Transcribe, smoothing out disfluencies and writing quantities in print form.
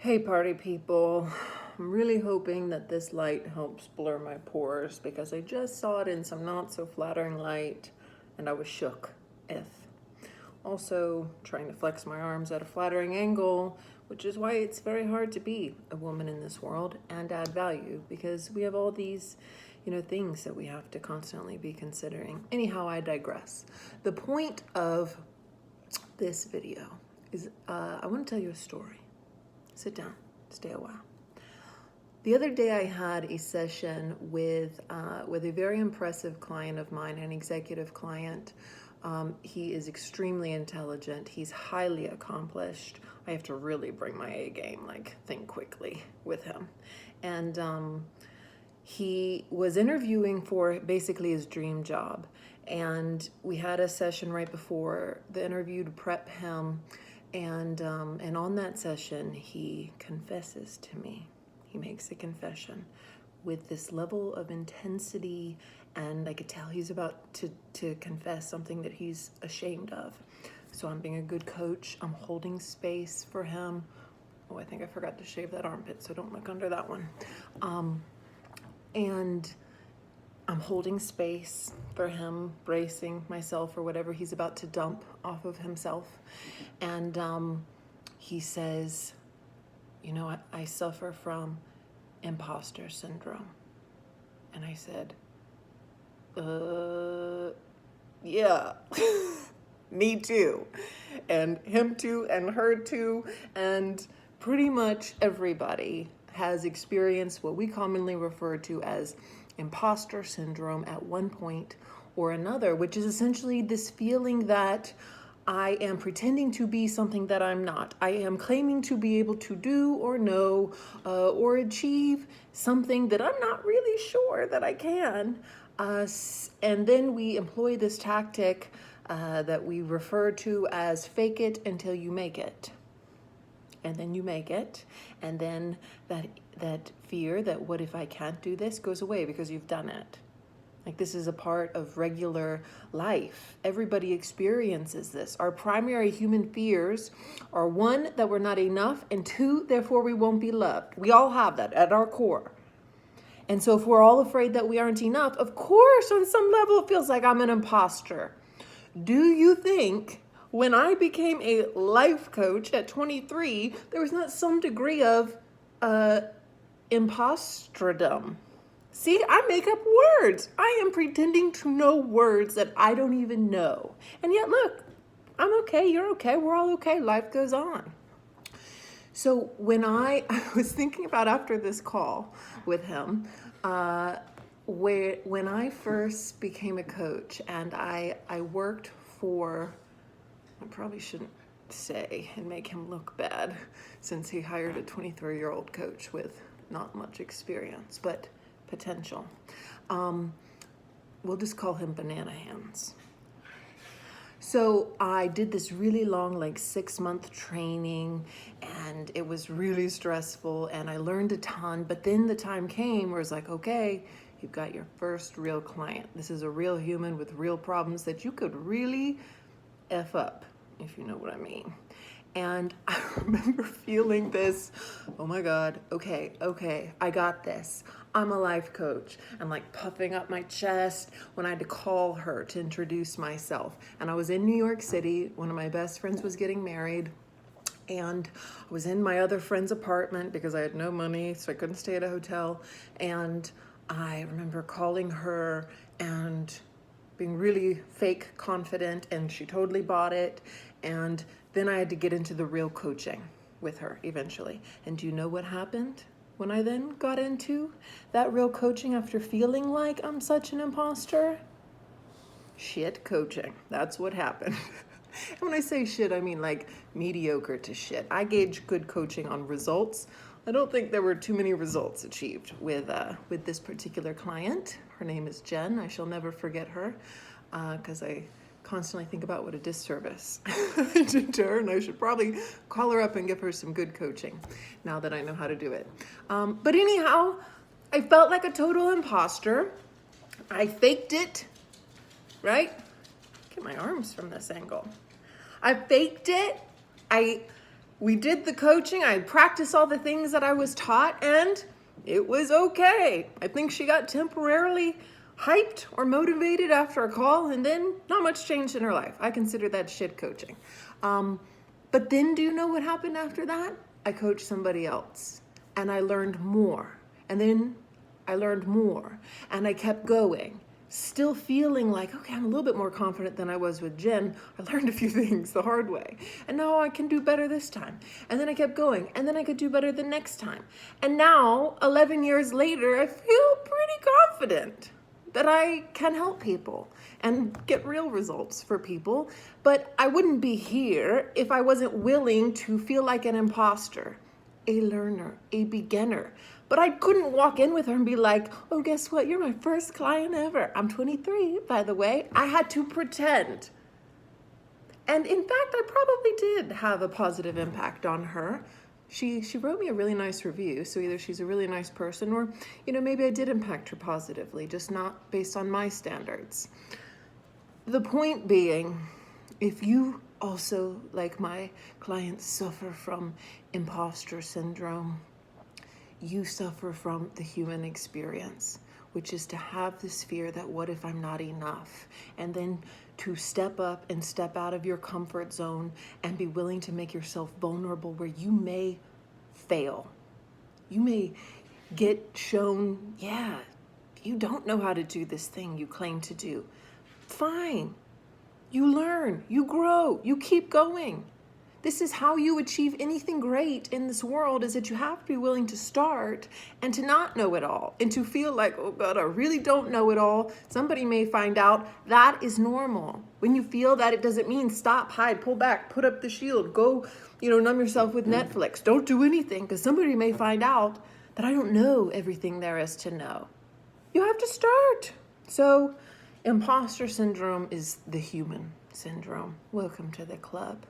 Hey party people, I'm really hoping that this light helps blur my pores because I just saw it in some not so flattering light and I was shook. If also trying to flex my arms at a flattering angle, which is why it's very hard to be a woman in this world and add value because we have all these things that we have to constantly be considering. Anyhow, I digress. The point of this video is I want to tell you a story. Sit down, stay a while. The other day I had a session with a very impressive client of mine, an executive client. He is extremely intelligent. He's highly accomplished. I have to really bring my A game, like think quickly with him. And he was interviewing for basically his dream job. And we had a session right before the interview to prep him. And on that session, he confesses to me. He makes a confession with this level of intensity, and I could tell he's about to confess something that he's ashamed of. So I'm being a good coach. I'm holding space for him. Oh, I think I forgot to shave that armpit, so don't look under that one. And I'm holding space for him, bracing myself for whatever he's about to dump off of himself. And he says, I suffer from imposter syndrome. And I said, yeah, me too. And him too, and her too. And pretty much everybody has experienced what we commonly refer to as imposter syndrome at one point or another, which is essentially this feeling that I am pretending to be something that I'm not. I am claiming to be able to do or know or achieve something that I'm not really sure that I can. And then we employ this tactic that we refer to as fake it until you make it. And then you make it, and then that fear that what if I can't do this goes away because you've done it. Like, this is a part of regular life. Everybody experiences this. Our primary human fears are one, that we're not enough, and two, therefore we won't be loved. We all have that at our core. And so if we're all afraid that we aren't enough, of course, on some level, it feels like I'm an imposter. Do you think when I became a life coach at 23, there was not some degree of imposterdom? See, I make up words. I am pretending to know words that I don't even know. And yet, look, I'm okay, you're okay, we're all okay, life goes on. So when I was thinking about after this call with him, when I first became a coach and I worked for, I probably shouldn't say and make him look bad since he hired a 23-year-old coach with not much experience, but potential. We'll just call him Banana Hands. So I did this really long, 6-month training, and it was really stressful, and I learned a ton, but then the time came where it's like, okay, you've got your first real client. This is a real human with real problems that you could really F up, if you know what I mean. And I remember feeling this, oh my God, okay, I got this. I'm a life coach. And puffing up my chest when I had to call her to introduce myself. And I was in New York City. One of my best friends was getting married. And I was in my other friend's apartment because I had no money, so I couldn't stay at a hotel. And I remember calling her and being really fake confident, and she totally bought it. And then I had to get into the real coaching with her eventually. And do you know what happened when I then got into that real coaching after feeling like I'm such an imposter? Shit coaching. That's what happened. And when I say shit, I mean mediocre to shit. I gauge good coaching on results. I don't think there were too many results achieved with this particular client. Her name is Jen. I shall never forget her because I constantly think about what a disservice I did to her, and I should probably call her up and give her some good coaching now that I know how to do it. But anyhow, I felt like a total imposter. I faked it, right? Get my arms from this angle. I faked it. I we did the coaching. I practiced all the things that I was taught, and it was okay. I think she got temporarily hyped or motivated after a call, and then not much changed in her life. I consider that shit coaching. But then do you know what happened after that? I coached somebody else, and I learned more. And then I learned more, and I kept going. Still feeling like, okay, I'm a little bit more confident than I was with Jen. I learned a few things the hard way. And now I can do better this time. And then I kept going. And then I could do better the next time. And now, 11 years later, I feel pretty confident that I can help people and get real results for people. But I wouldn't be here if I wasn't willing to feel like an imposter, a learner, a beginner. But I couldn't walk in with her and be like, oh, guess what? You're my first client ever. I'm 23, by the way. I had to pretend. And in fact, I probably did have a positive impact on her. She wrote me a really nice review. So either she's a really nice person or, maybe I did impact her positively, just not based on my standards. The point being, if you also, like my clients, suffer from imposter syndrome, you suffer from the human experience, which is to have this fear that what if I'm not enough? And then to step up and step out of your comfort zone and be willing to make yourself vulnerable where you may fail. You may get shown, you don't know how to do this thing you claim to do. Fine. You learn, you grow, you keep going. This is how you achieve anything great in this world, is that you have to be willing to start and to not know it all and to feel like, oh God, I really don't know it all. Somebody may find out. That is normal. When you feel that, it doesn't mean stop, hide, pull back, put up the shield, go, numb yourself with Netflix. Don't do anything because somebody may find out that I don't know everything there is to know. You have to start. So imposter syndrome is the human syndrome. Welcome to the club.